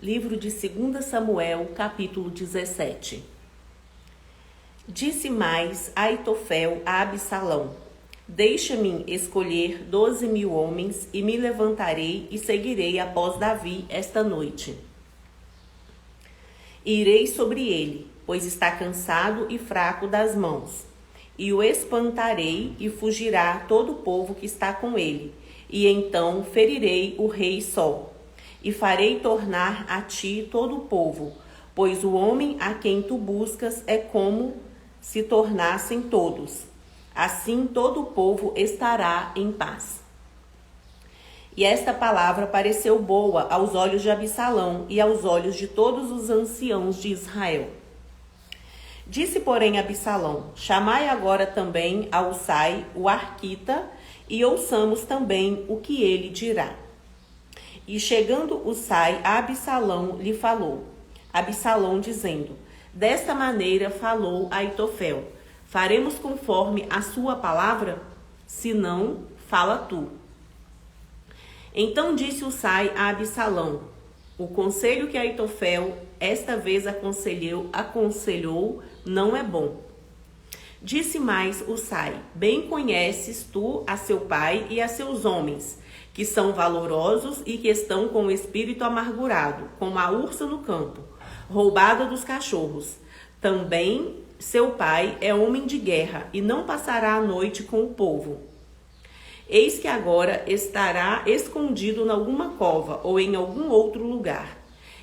Livro de 2 Samuel, capítulo 17. Disse mais Aitofel a Absalão: Deixa-me escolher 12.000 homens, e me levantarei e seguirei após Davi esta noite. Irei sobre ele, pois está cansado e fraco das mãos. E o espantarei, e fugirá todo o povo que está com ele. E então ferirei o rei Sol. E farei tornar a ti todo o povo, pois o homem a quem tu buscas é como se tornassem todos. Assim todo o povo estará em paz. E esta palavra pareceu boa aos olhos de Absalão e aos olhos de todos os anciãos de Israel. Disse, porém, Absalão: Chamai agora também a Usai, o arquita, e ouçamos também o que ele dirá. E chegando Usai a Absalão, lhe falou. Absalão dizendo: Desta maneira falou Aitofel: Faremos conforme a sua palavra? Se não, fala tu. Então disse Usai a Absalão: O conselho que Aitofel esta vez aconselhou não é bom. Disse mais Usai: Bem conheces tu a seu pai e a seus homens, que são valorosos e que estão com o espírito amargurado, como a ursa no campo, roubada dos cachorros. Também seu pai é homem de guerra e não passará a noite com o povo. Eis que agora estará escondido em alguma cova ou em algum outro lugar.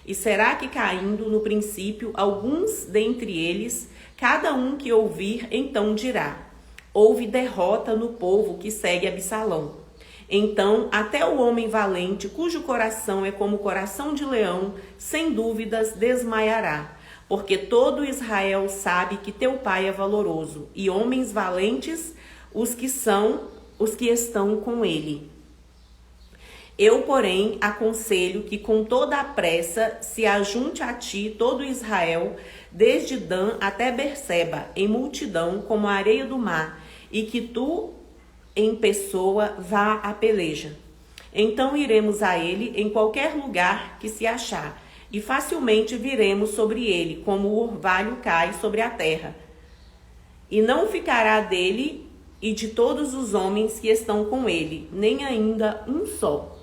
E será que, caindo no princípio alguns dentre eles, cada um que ouvir então dirá: Houve derrota no povo que segue Absalão. Então até o homem valente, cujo coração é como o coração de leão, sem dúvidas desmaiará. Porque todo Israel sabe que teu pai é valoroso, e homens valentes os que estão com ele. Eu, porém, aconselho que com toda a pressa se ajunte a ti todo Israel, desde Dan até Berseba, em multidão como a areia do mar, e que tu, em pessoa, vá à peleja. Então iremos a ele em qualquer lugar que se achar, e facilmente viremos sobre ele, como o orvalho cai sobre a terra. E não ficará dele e de todos os homens que estão com ele, nem ainda um só.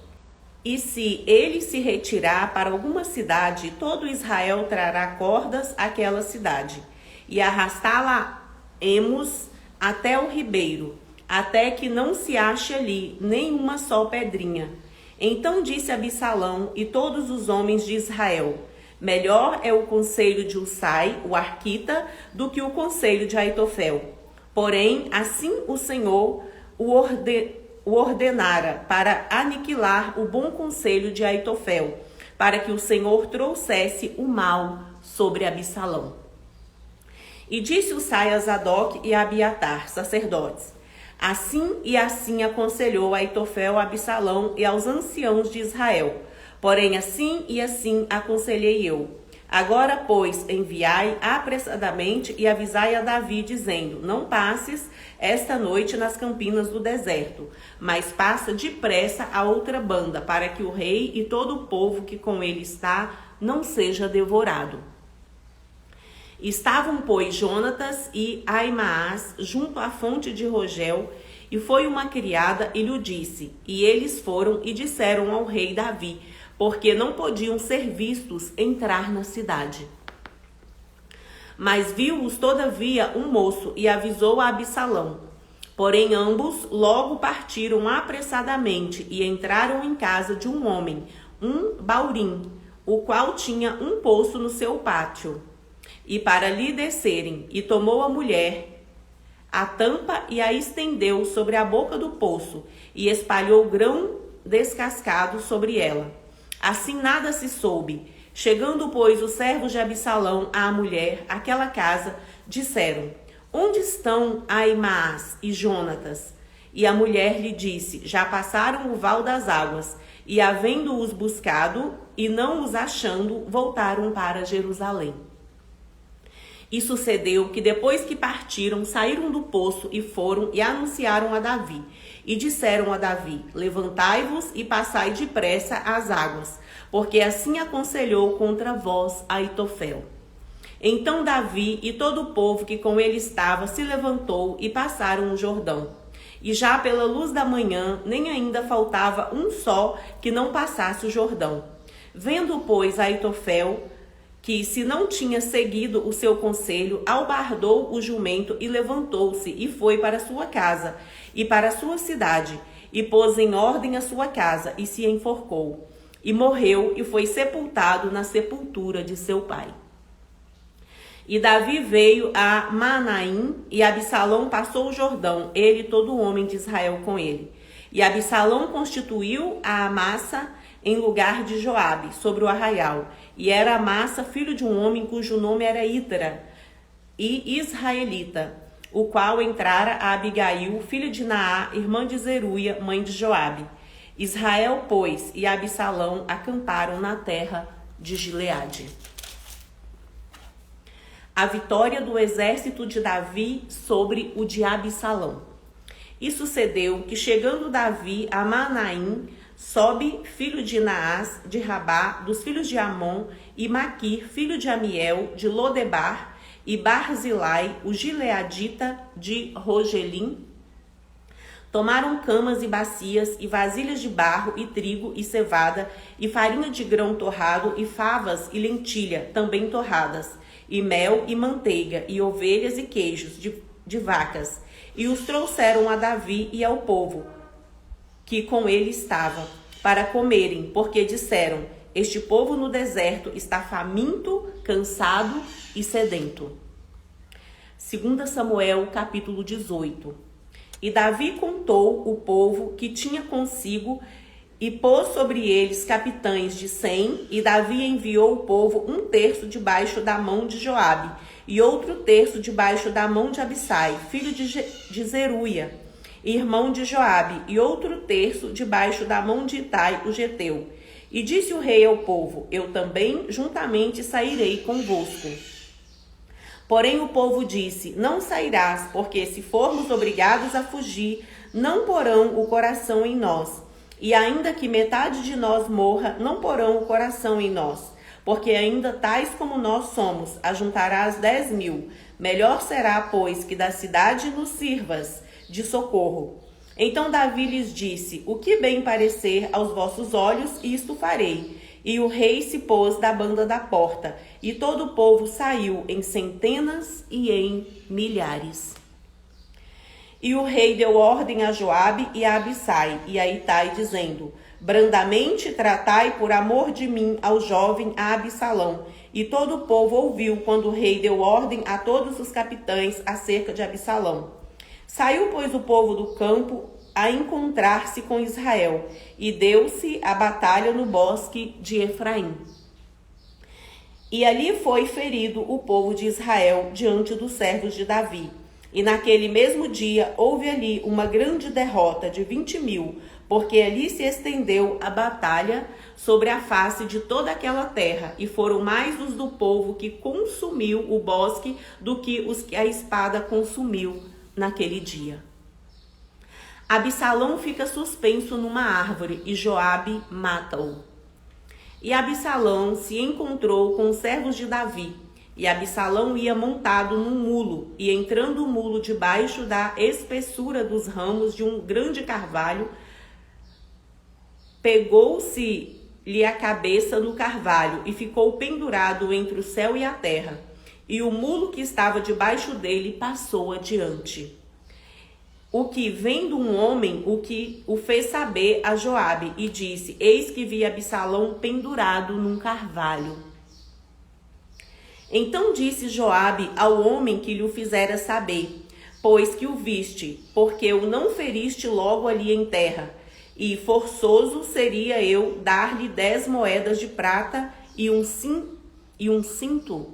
E se ele se retirar para alguma cidade, todo Israel trará cordas àquela cidade, e arrastá-la-emos até o ribeiro, até que não se ache ali nenhuma só pedrinha. Então disse Absalão e todos os homens de Israel: Melhor é o conselho de Usai, o arquita, do que o conselho de Aitofel. Porém, assim o Senhor o ordenara para aniquilar o bom conselho de Aitofel, para que o Senhor trouxesse o mal sobre Absalão. E disse Usai a Zadok e a Abiatar, sacerdotes: Assim e assim aconselhou Aitofel a Absalão e aos anciãos de Israel. Porém, assim e assim aconselhei eu. Agora, pois, enviai apressadamente e avisai a Davi, dizendo: Não passes esta noite nas campinas do deserto, mas passa depressa a outra banda, para que o rei e todo o povo que com ele está não seja devorado. Estavam, pois, Jonatas e Aimaas junto à fonte de Rogel, e foi uma criada e lhe disse. E eles foram e disseram ao rei Davi, porque não podiam ser vistos entrar na cidade. Mas viu-os todavia um moço e avisou a Absalão. Porém ambos logo partiram apressadamente e entraram em casa de um homem, um baurim, o qual tinha um poço no seu pátio. E para lhe descerem, e tomou a mulher, a tampa, e a estendeu sobre a boca do poço, e espalhou grão descascado sobre ela. Assim nada se soube. Chegando, pois, os servos de Absalão à mulher, àquela casa, disseram: Onde estão Aimaas e Jonatas? E a mulher lhe disse: Já passaram o val das águas, e havendo-os buscado, e não os achando, voltaram para Jerusalém. E sucedeu que depois que partiram, saíram do poço e foram e anunciaram a Davi. E disseram a Davi: levantai-vos e passai depressa as águas, porque assim aconselhou contra vós Aitofel. Então Davi e todo o povo que com ele estava se levantou e passaram o Jordão. E já pela luz da manhã, nem ainda faltava um só que não passasse o Jordão. Vendo, pois, Aitofel que, se não tinha seguido o seu conselho, albardou o jumento e levantou-se e foi para sua casa e para sua cidade, e pôs em ordem a sua casa e se enforcou. E morreu e foi sepultado na sepultura de seu pai. E Davi veio a Manaim, e Absalão passou o Jordão, ele e todo homem de Israel com ele. E Absalão constituiu a Amassa em lugar de Joabe, sobre o arraial. E era Amassa filho de um homem cujo nome era Itra, e israelita, o qual entrara a Abigail, filha de Naá, irmã de Zeruia, mãe de Joabe. Israel, pois, e Absalão acamparam na terra de Gileade. A vitória do exército de Davi sobre o de Absalão. E sucedeu que, chegando Davi a Manaim, Sobe, filho de Naás, de Rabá, dos filhos de Amon, e Maquir, filho de Amiel, de Lodebar, e Barzilai, o gileadita de Rogelim, tomaram camas e bacias, e vasilhas de barro, e trigo, e cevada, e farinha de grão torrado, e favas, e lentilha, também torradas, e mel, e manteiga, e ovelhas, e queijos de vacas, e os trouxeram a Davi e ao povo, que com ele estava, para comerem, porque disseram: este povo no deserto está faminto, cansado e sedento. 2 Samuel, capítulo 18. E Davi contou o povo que tinha consigo e pôs sobre eles capitães de 100, e Davi enviou o povo 1/3 debaixo da mão de Joabe, e outro terço debaixo da mão de Abissai, filho de Zeruia, irmão de Joabe, e outro terço debaixo da mão de Itai, o geteu. E disse o rei ao povo: eu também juntamente sairei convosco. Porém o povo disse: não sairás, porque se formos obrigados a fugir, não porão o coração em nós. E ainda que metade de nós morra, não porão o coração em nós. Porque ainda tais como nós somos, ajuntarás 10.000. Melhor será, pois, que da cidade nos sirvas de socorro. Então Davi lhes disse: o que bem parecer aos vossos olhos, isto farei. E o rei se pôs da banda da porta, e todo o povo saiu em centenas e em milhares. E o rei deu ordem a Joabe e a Abissai e a Itai, dizendo: brandamente tratai por amor de mim ao jovem a Absalão. E todo o povo ouviu quando o rei deu ordem a todos os capitães acerca de Absalão. Saiu, pois, o povo do campo a encontrar-se com Israel, e deu-se a batalha no bosque de Efraim. E ali foi ferido o povo de Israel diante dos servos de Davi. E naquele mesmo dia houve ali uma grande derrota de 20.000, porque ali se estendeu a batalha sobre a face de toda aquela terra, e foram mais os do povo que consumiu o bosque do que os que a espada consumiu naquele dia. Absalão fica suspenso numa árvore e Joabe mata-o. E Absalão se encontrou com os servos de Davi. E Absalão ia montado num mulo, e entrando o mulo debaixo da espessura dos ramos de um grande carvalho, pegou-se-lhe a cabeça no carvalho e ficou pendurado entre o céu e a terra. E o mulo que estava debaixo dele passou adiante. O que, vendo um homem, o que o fez saber a Joabe, e disse: eis que vi Absalão pendurado num carvalho. Então disse Joabe ao homem que lhe o fizera saber: pois que o viste, porque o não feriste logo ali em terra, e forçoso seria eu dar-lhe 10 moedas de prata e um cinto.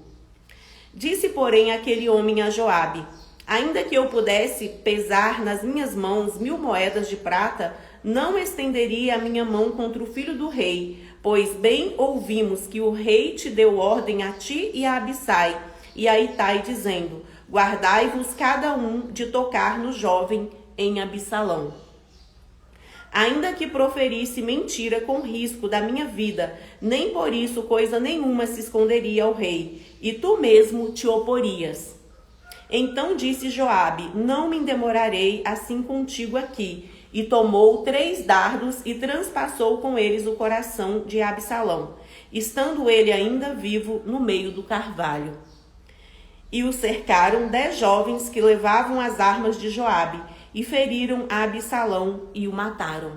Disse, porém, aquele homem a Joabe: ainda que eu pudesse pesar nas minhas mãos 1.000 moedas de prata, não estenderia a minha mão contra o filho do rei, pois bem ouvimos que o rei te deu ordem a ti e a Abissai, e a Itai, dizendo: guardai-vos cada um de tocar no jovem em Absalão. Ainda que proferisse mentira com risco da minha vida, nem por isso coisa nenhuma se esconderia ao rei, e tu mesmo te oporias. Então disse Joabe: não me demorarei assim contigo aqui. E tomou 3 dardos e transpassou com eles o coração de Absalão, estando ele ainda vivo no meio do carvalho. E o cercaram 10 jovens que levavam as armas de Joabe, e feriram a Absalão e o mataram.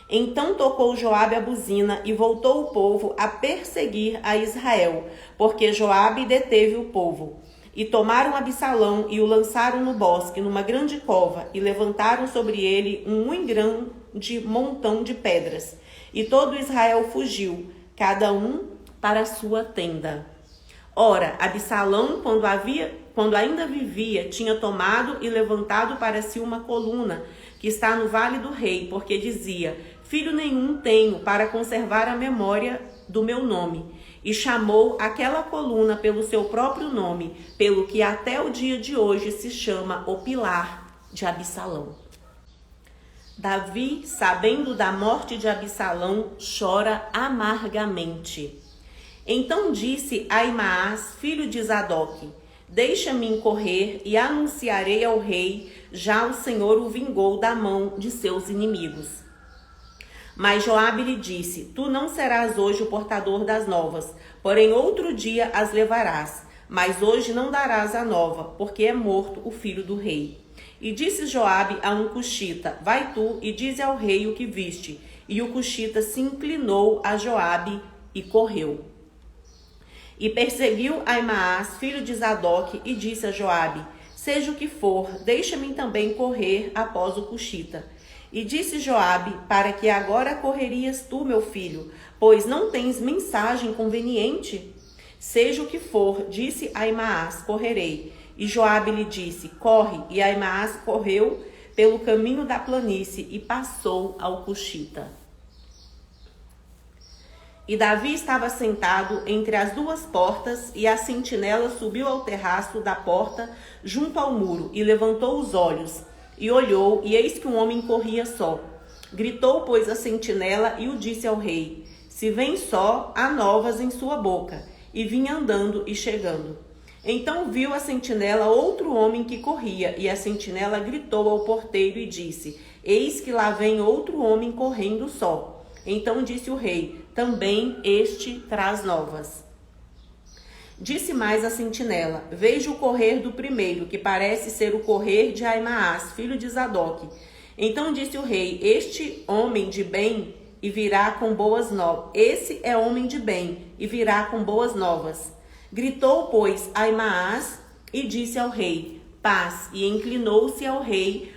Então tocou Joabe a buzina e voltou o povo a perseguir a Israel, porque Joabe deteve o povo. E tomaram Absalão e o lançaram no bosque, numa grande cova, e levantaram sobre ele um muito grande montão de pedras. E todo Israel fugiu, cada um para a sua tenda. Ora, Absalão, quando ainda vivia, tinha tomado e levantado para si uma coluna, que está no vale do rei, porque dizia: filho nenhum tenho para conservar a memória do meu nome. E chamou aquela coluna pelo seu próprio nome, pelo que até o dia de hoje se chama o Pilar de Absalão. Davi, sabendo da morte de Absalão, chora amargamente. Então disse Aimaas, filho de Zadoque: deixa-me correr e anunciarei ao rei, já o Senhor o vingou da mão de seus inimigos. Mas Joabe lhe disse: tu não serás hoje o portador das novas, porém outro dia as levarás. Mas hoje não darás a nova, porque é morto o filho do rei. E disse Joabe a um cuxita: vai tu e dize ao rei o que viste. E o cuxita se inclinou a Joabe e correu. E perseguiu Aimaas, filho de Zadoque, e disse a Joabe: seja o que for, deixa-me também correr após o cuxita. E disse Joabe: para que agora correrias tu, meu filho, pois não tens mensagem conveniente? Seja o que for, disse Aimaas, correrei. E Joabe lhe disse: corre. E Aimaas correu pelo caminho da planície e passou ao cuxita. E Davi estava sentado entre as 2 portas, e a sentinela subiu ao terraço da porta junto ao muro, e levantou os olhos, e olhou, e eis que um homem corria só. Gritou, pois, a sentinela, e o disse ao rei: se vem só, há novas em sua boca. E vinha andando e chegando. Então viu a sentinela outro homem que corria, e a sentinela gritou ao porteiro e disse: eis que lá vem outro homem correndo só. Então disse o rei: também este traz novas. Disse mais a sentinela: vejo o correr do primeiro, que parece ser o correr de Aimaas, filho de Zadoque. Então disse o rei: este homem de bem e virá com boas novas. Esse é homem de bem e virá com boas novas. Gritou, pois, Aimaas e disse ao rei: paz. E inclinou-se ao rei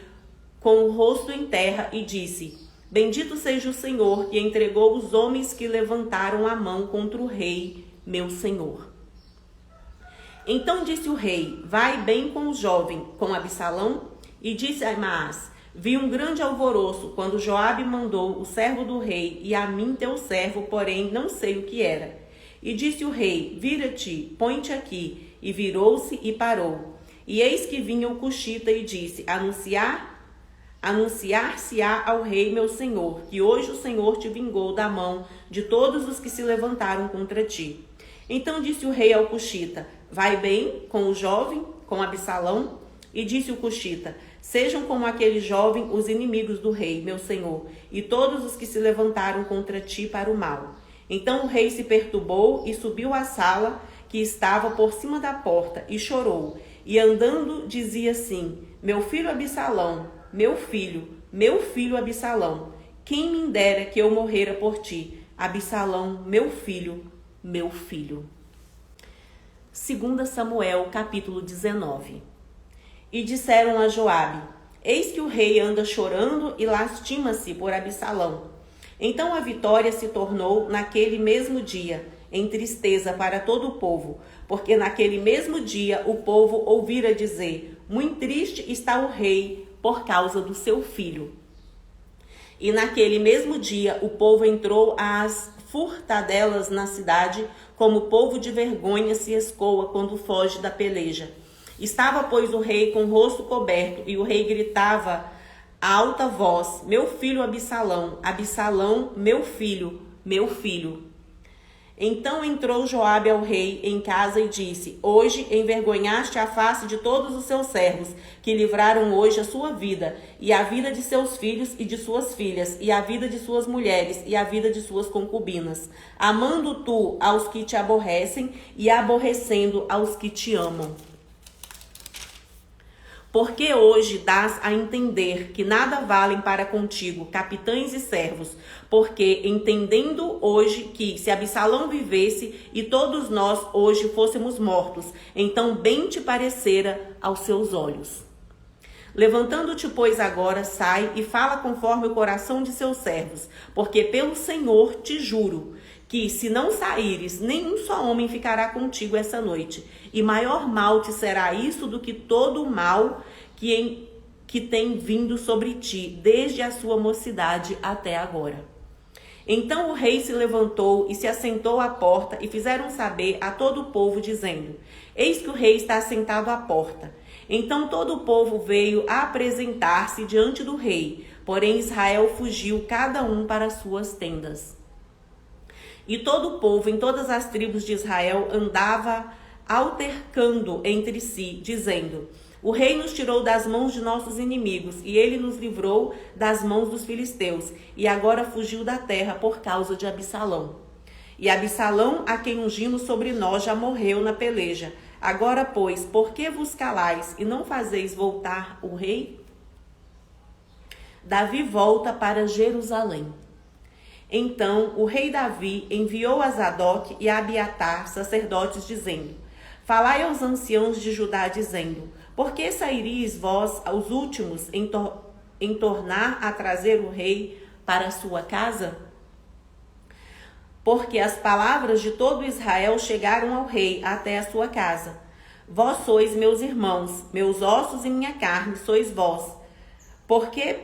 com o rosto em terra e disse: bendito seja o Senhor, que entregou os homens que levantaram a mão contra o rei, meu senhor. Então disse o rei: vai bem com o jovem, com Absalão? E disse Aimaas: vi um grande alvoroço quando Joabe mandou o servo do rei, e a mim teu servo, porém não sei o que era. E disse o rei: vira-te, põe-te aqui. E virou-se e parou. E eis que vinha o cuxita e disse: anunciar-se-á ao rei meu senhor, que hoje o Senhor te vingou da mão de todos os que se levantaram contra ti. Então disse o rei ao cuxita: vai bem com o jovem, com Absalão? E disse o cuxita: sejam como aquele jovem os inimigos do rei, meu senhor, e todos os que se levantaram contra ti para o mal. Então o rei se perturbou e subiu à sala que estava por cima da porta e chorou. E andando dizia assim: meu filho Absalão, meu filho Absalão, quem me dera que eu morrera por ti, Absalão, meu filho, meu filho. 2 Samuel, capítulo 19. E disseram a Joabe: eis que o rei anda chorando e lastima-se por Absalão. Então a vitória se tornou naquele mesmo dia em tristeza para todo o povo, porque naquele mesmo dia o povo ouvira dizer: muito triste está o rei por causa do seu filho. E naquele mesmo dia o povo entrou às furtadelas na cidade, como povo de vergonha se escoa quando foge da peleja. Estava, pois, o rei com o rosto coberto, e o rei gritava a alta voz: meu filho Absalão, Absalão, meu filho, meu filho. Então entrou Joabe ao rei em casa e disse: hoje envergonhaste a face de todos os seus servos, que livraram hoje a sua vida, e a vida de seus filhos e de suas filhas, e a vida de suas mulheres, e a vida de suas concubinas, amando tu aos que te aborrecem, e aborrecendo aos que te amam. Porque hoje dás a entender que nada valem para contigo capitães e servos, porque entendendo hoje que se Absalão vivesse e todos nós hoje fôssemos mortos, então bem te parecera aos seus olhos. Levantando-te, pois, agora, sai e fala conforme o coração de seus servos, porque pelo Senhor te juro que, se não saíres, nenhum só homem ficará contigo essa noite, e maior mal te será isso do que todo o mal que tem vindo sobre ti, desde a sua mocidade até agora. Então o rei se levantou e se assentou à porta, e fizeram saber a todo o povo, dizendo: eis que o rei está assentado à porta. Então todo o povo veio a apresentar-se diante do rei, porém Israel fugiu cada um para as suas tendas. E todo o povo, em todas as tribos de Israel, andava altercando entre si, dizendo: o rei nos tirou das mãos de nossos inimigos, e ele nos livrou das mãos dos filisteus, e agora fugiu da terra por causa de Absalão. E Absalão, a quem ungimos sobre nós, já morreu na peleja. Agora, pois, por que vos calais e não fazeis voltar o rei? Davi volta para Jerusalém. Então o rei Davi enviou a Zadok e a Abiatar, sacerdotes, dizendo: falai aos anciãos de Judá, dizendo: por que sairíeis vós aos últimos em tornar a trazer o rei para a sua casa? Porque as palavras de todo Israel chegaram ao rei até a sua casa. Vós sois meus irmãos, meus ossos e minha carne sois vós. Porque,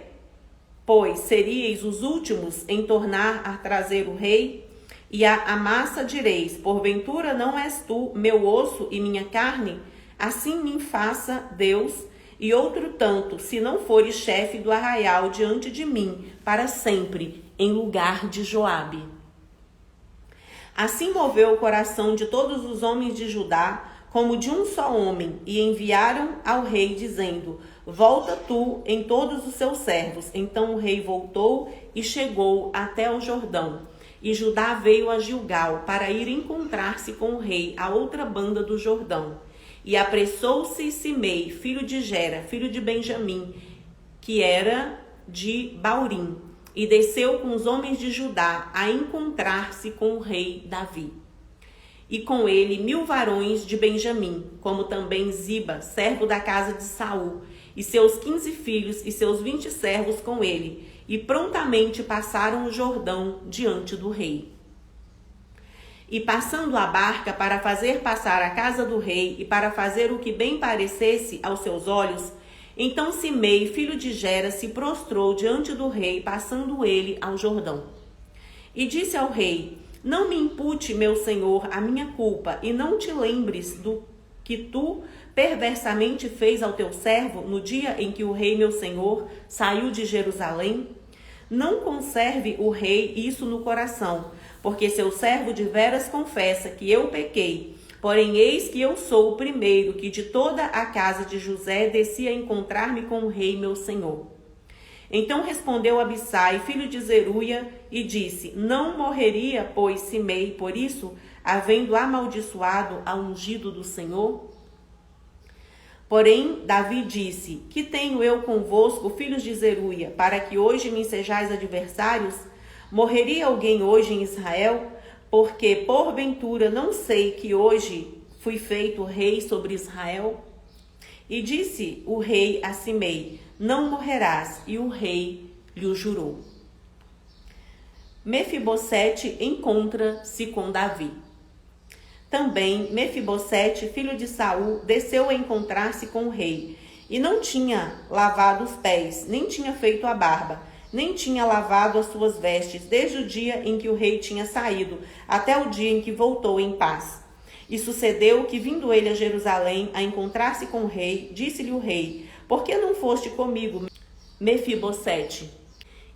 pois, seríeis os últimos em tornar a trazer o rei? E a massa direis: porventura não és tu meu osso e minha carne? Assim me faça Deus, e outro tanto, se não fores chefe do arraial diante de mim, para sempre, em lugar de Joabe. Assim moveu o coração de todos os homens de Judá, como de um só homem, e enviaram ao rei, dizendo: volta tu em todos os seus servos. Então o rei voltou e chegou até o Jordão. E Judá veio a Gilgal para ir encontrar-se com o rei à outra banda do Jordão. E apressou-se Simei, filho de Gera, filho de Benjamim, que era de Baurim, e desceu com os homens de Judá a encontrar-se com o rei Davi. E com ele 1000 varões de Benjamim, como também Ziba, servo da casa de Saul, e seus 15 filhos e seus 20 servos com ele, e prontamente passaram o Jordão diante do rei. E passando a barca para fazer passar a casa do rei e para fazer o que bem parecesse aos seus olhos, então Simei, filho de Gera, se prostrou diante do rei, passando ele ao Jordão. E disse ao rei: não me impute, meu senhor, a minha culpa, e não te lembres do que tu perversamente fez ao teu servo no dia em que o rei, meu senhor, saiu de Jerusalém? Não conserve o rei isso no coração, porque seu servo de veras confessa que eu pequei. Porém, eis que eu sou o primeiro que de toda a casa de José desci a encontrar-me com o rei, meu senhor. Então respondeu Abissai, filho de Zeruia, e disse: não morreria, pois, Simei, por isso, havendo amaldiçoado a ungido do Senhor? Porém, Davi disse: que tenho eu convosco, filhos de Zeruia, para que hoje me sejais adversários? Morreria alguém hoje em Israel? Porque, porventura, não sei que hoje fui feito rei sobre Israel? E disse o rei a Simei: não morrerás, e o rei lhe o jurou. Mefibosete encontra-se com Davi. Também Mefibosete, filho de Saul, desceu a encontrar-se com o rei, e não tinha lavado os pés, nem tinha feito a barba. nem tinha lavado as suas vestes, desde o dia em que o rei tinha saído, até o dia em que voltou em paz. E sucedeu que, vindo ele a Jerusalém, a encontrar-se com o rei, disse-lhe o rei: Por que não foste comigo, Mefibosete?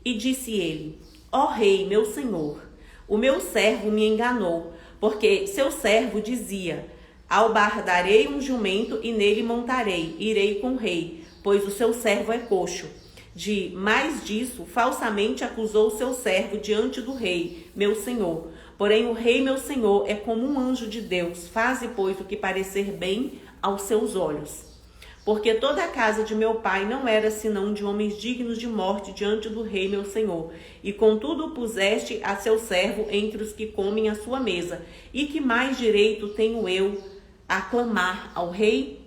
E disse ele: Ó rei, meu senhor, o meu servo me enganou, porque seu servo dizia: Albardarei um jumento e nele montarei, irei com o rei, pois o seu servo é coxo. Mais disso, falsamente acusou seu servo diante do rei, meu senhor. Porém o rei, meu senhor, é como um anjo de Deus, faze, pois, o que parecer bem aos seus olhos. Porque toda a casa de meu pai não era senão de homens dignos de morte diante do rei, meu senhor. E contudo o puseste a seu servo entre os que comem à sua mesa. E que mais direito tenho eu a clamar ao rei?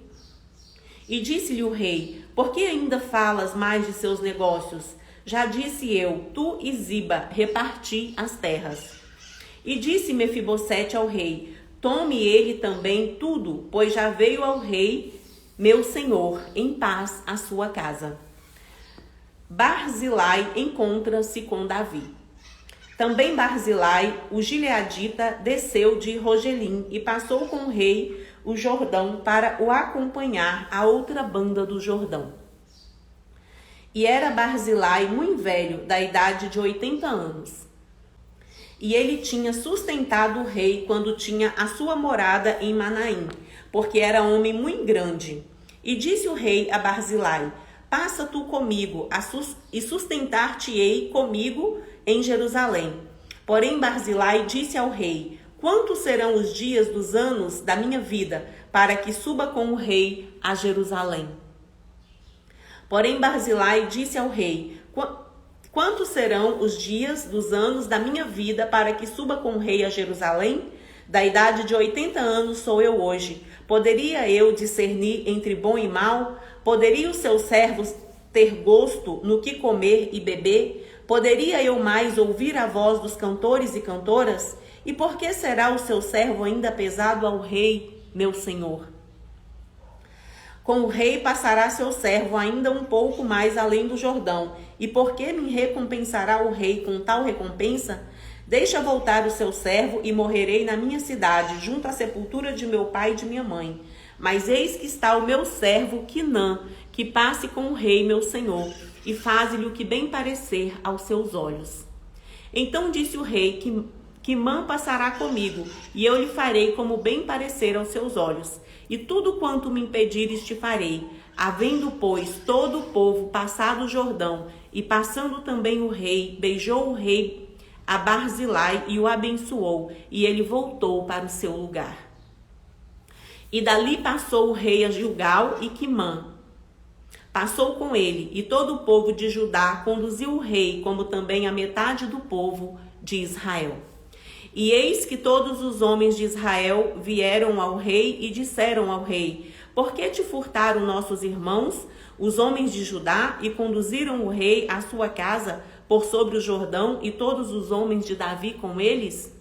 E disse-lhe o rei: Por que ainda falas mais de seus negócios? Já disse eu, tu e Ziba reparti as terras. E disse Mefibosete ao rei: Tome ele também tudo, pois já veio ao rei, meu senhor, em paz à sua casa. Barzilai encontra-se com Davi. Também Barzilai, o gileadita, desceu de Rogelim e passou com o rei o Jordão para o acompanhar a outra banda do Jordão. E era Barzilai muito velho, da idade de 80 anos. E ele tinha sustentado o rei quando tinha a sua morada em Manaim, porque era homem muito grande. E disse o rei a Barzilai: Passa tu comigo e sustentar-te-ei comigo em Jerusalém. Porém Barzilai disse ao rei: Quantos serão os dias dos anos da minha vida, para que suba com o rei a Jerusalém? Porém Barzilai disse ao rei: Quantos serão os dias dos anos da minha vida, para que suba com o rei a Jerusalém? Da idade de 80 anos sou eu hoje. Poderia eu discernir entre bom e mal? Poderia os seus servos ter gosto no que comer e beber? Poderia eu mais ouvir a voz dos cantores e cantoras? E por que será o seu servo ainda pesado ao rei, meu senhor? Com o rei passará seu servo ainda um pouco mais além do Jordão. E por que me recompensará o rei com tal recompensa? Deixa voltar o seu servo e morrerei na minha cidade, junto à sepultura de meu pai e de minha mãe. Mas eis que está o meu servo Quinã, que passe com o rei, meu senhor, e faze-lhe o que bem parecer aos seus olhos. Então disse o rei: Quimã passará comigo, e eu lhe farei como bem parecer aos seus olhos. E tudo quanto me impedires te farei. Havendo, pois, todo o povo passado o Jordão, e passando também o rei, beijou o rei a Barzilai e o abençoou, e ele voltou para o seu lugar. E dali passou o rei a Gilgal e Quimã passou com ele, e todo o povo de Judá conduziu o rei, como também a metade do povo de Israel. E eis que todos os homens de Israel vieram ao rei e disseram ao rei: Por que te furtaram nossos irmãos, os homens de Judá, e conduziram o rei à sua casa por sobre o Jordão, e todos os homens de Davi com eles?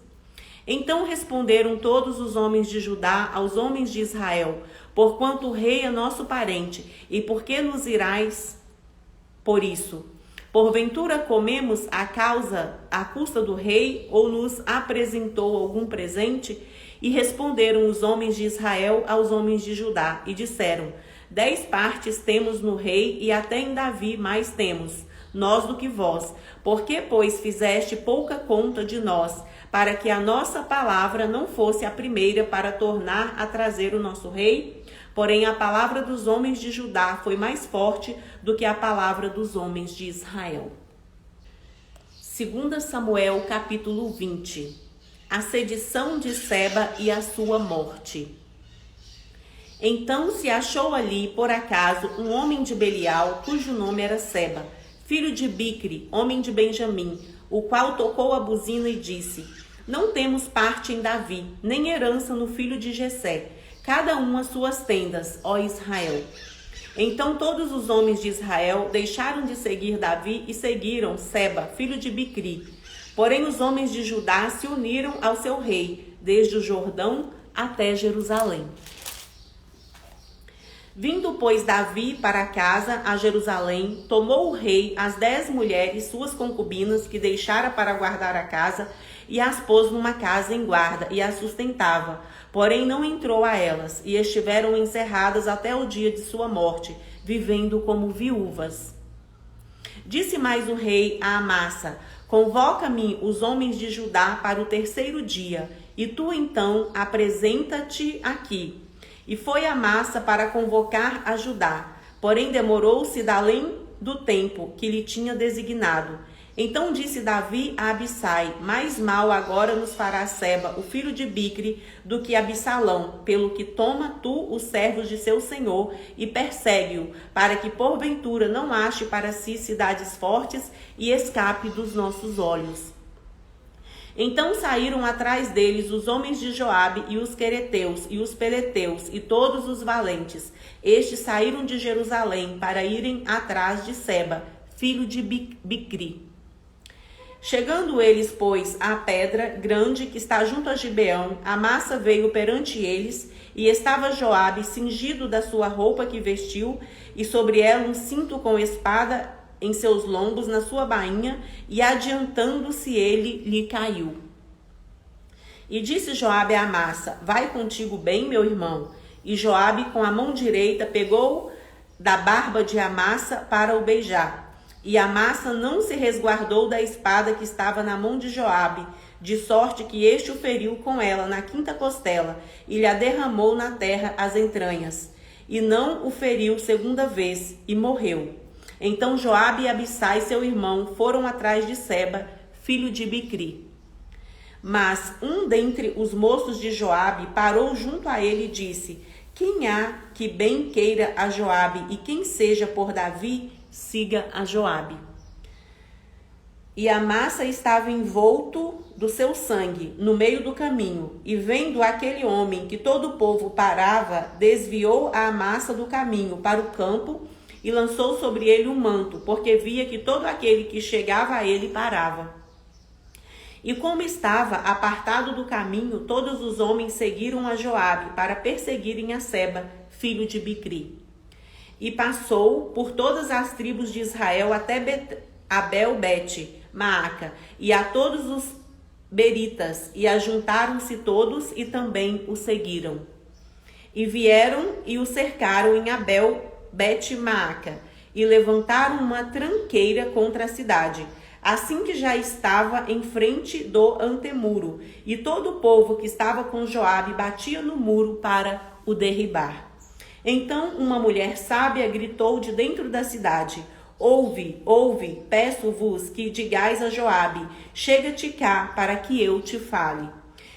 Então responderam todos os homens de Judá aos homens de Israel: Porquanto o rei é nosso parente, e por que nos irais por isso? Porventura comemos à custa do rei, ou nos apresentou algum presente? E responderam os homens de Israel aos homens de Judá, e disseram: 10 partes temos no rei, e até em Davi mais temos, nós do que vós. Por que, pois, fizeste pouca conta de nós, para que a nossa palavra não fosse a primeira para tornar a trazer o nosso rei? Porém, a palavra dos homens de Judá foi mais forte do que a palavra dos homens de Israel. 2 Samuel, capítulo 20. A sedição de Seba e a sua morte. Então se achou ali, por acaso, um homem de Belial, cujo nome era Seba, filho de Bicri, homem de Benjamim, o qual tocou a buzina e disse: Não temos parte em Davi, nem herança no filho de Jessé, cada um as suas tendas, ó Israel. Então todos os homens de Israel deixaram de seguir Davi e seguiram Seba, filho de Bicri. Porém os homens de Judá se uniram ao seu rei, desde o Jordão até Jerusalém. Vindo, pois, Davi para casa a Jerusalém, tomou o rei as 10 mulheres, suas concubinas, que deixara para guardar a casa, e as pôs numa casa em guarda, e as sustentava. Porém não entrou a elas, e estiveram encerradas até o dia de sua morte, vivendo como viúvas. Disse mais o rei a Amasa: convoca-me os homens de Judá para o 3º dia, e tu então apresenta-te aqui. E foi Amasa para convocar a Judá, porém demorou-se além do tempo que lhe tinha designado. Então disse Davi a Abissai: mais mal agora nos fará Seba, o filho de Bicri, do que Absalão, pelo que toma tu os servos de seu senhor e persegue-o, para que porventura não ache para si cidades fortes e escape dos nossos olhos. Então saíram atrás deles os homens de Joabe e os quereteus e os peleteus e todos os valentes. Estes saíram de Jerusalém para irem atrás de Seba, filho de Bicri. Chegando eles, pois, à pedra grande que está junto a Gibeão, Amasa veio perante eles, e estava Joabe cingido da sua roupa que vestiu, e sobre ela um cinto com espada em seus lombos, na sua bainha, e adiantando-se ele, lhe caiu. E disse Joabe a Amasa: vai contigo bem, meu irmão? E Joabe, com a mão direita, pegou da barba de Amasa para o beijar. E Amasa não se resguardou da espada que estava na mão de Joabe, de sorte que este o feriu com ela na 5ª costela, e lhe derramou na terra as entranhas. E não o feriu 2ª vez, e morreu. Então Joabe e Abissai, seu irmão, foram atrás de Seba, filho de Bicri. Mas um dentre os moços de Joabe parou junto a ele e disse: quem há que bem queira a Joabe, e quem seja por Davi, siga a Joabe. E Amasa estava envolto do seu sangue no meio do caminho, e vendo aquele homem que todo o povo parava, desviou a Amasa do caminho para o campo e lançou sobre ele um manto, porque via que todo aquele que chegava a ele parava. E como estava apartado do caminho, todos os homens seguiram a Joabe para perseguirem a Seba, filho de Bicri. E passou por todas as tribos de Israel até Abel-Bet-Maaca, e a todos os beritas, e ajuntaram-se todos e também o seguiram. E vieram e o cercaram em Abel-Bet-Maaca, e levantaram uma tranqueira contra a cidade, assim que já estava em frente do antemuro, e todo o povo que estava com Joabe batia no muro para o derribar. Então uma mulher sábia gritou de dentro da cidade: ouve, ouve, peço-vos que digais a Joabe: chega-te cá para que eu te fale.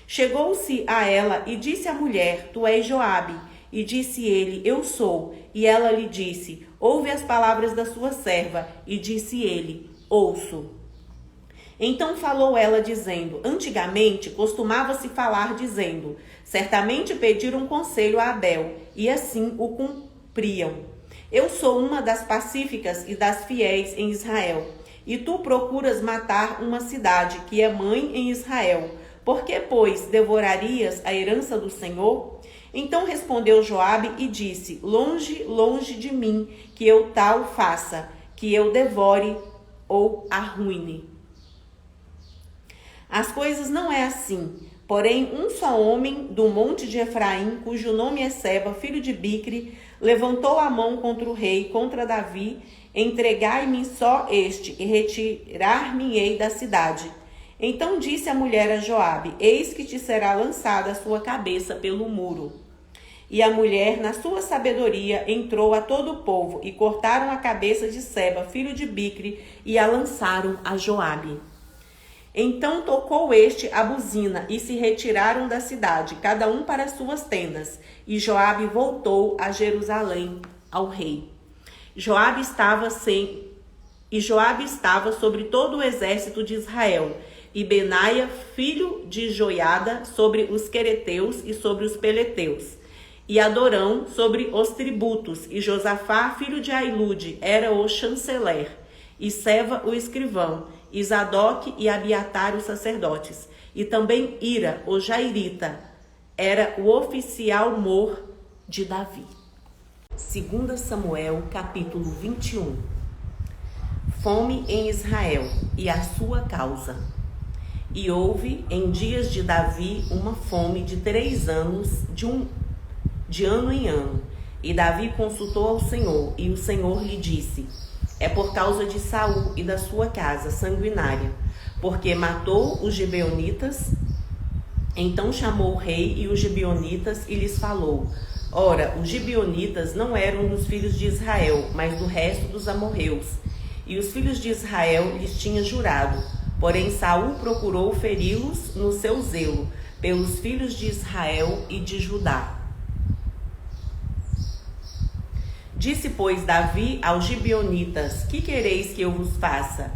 Chegou-se a ela e disse à mulher: tu és Joabe. E disse ele: eu sou. E ela lhe disse: ouve as palavras da sua serva. E disse ele: ouço. Então falou ela dizendo: antigamente costumava-se falar dizendo: certamente pediram conselho a Abel, e assim o cumpriam. Eu sou uma das pacíficas e das fiéis em Israel, e tu procuras matar uma cidade que é mãe em Israel. Por que, pois, devorarias a herança do Senhor? Então respondeu Joabe e disse: longe, longe de mim que eu tal faça, que eu devore ou arruine. As coisas não é assim. Porém, um só homem do monte de Efraim, cujo nome é Seba, filho de Bicri, levantou a mão contra o rei, contra Davi: entregai-me só este, e retirar-me-ei da cidade. Então disse a mulher a Joabe: eis que te será lançada a sua cabeça pelo muro. E a mulher, na sua sabedoria, entrou a todo o povo, e cortaram a cabeça de Seba, filho de Bicri, e a lançaram a Joabe. Então tocou este a buzina, e se retiraram da cidade, cada um para suas tendas. E Joabe voltou a Jerusalém ao rei. Joabe estava sobre todo o exército de Israel, e Benaia, filho de Joiada, sobre os quereteus e sobre os peleteus, e Adorão sobre os tributos, e Josafá, filho de Ailude, era o chanceler, e Seva o escrivão, e Zadok e Abiatar os sacerdotes, e também Ira, o jairita, era o oficial mor de Davi. 2 Samuel, capítulo 21. Fome em Israel e a sua causa. E houve em dias de Davi uma fome de 3 anos, de ano em ano. E Davi consultou ao Senhor, e o Senhor lhe disse: é por causa de Saul e da sua casa sanguinária, porque matou os gibeonitas. Então chamou o rei e os gibeonitas e lhes falou: ora, os gibeonitas não eram dos filhos de Israel, mas do resto dos amorreus. E os filhos de Israel lhes tinham jurado. Porém Saul procurou feri-los no seu zelo pelos filhos de Israel e de Judá. Disse, pois, Davi aos gibeonitas: que quereis que eu vos faça?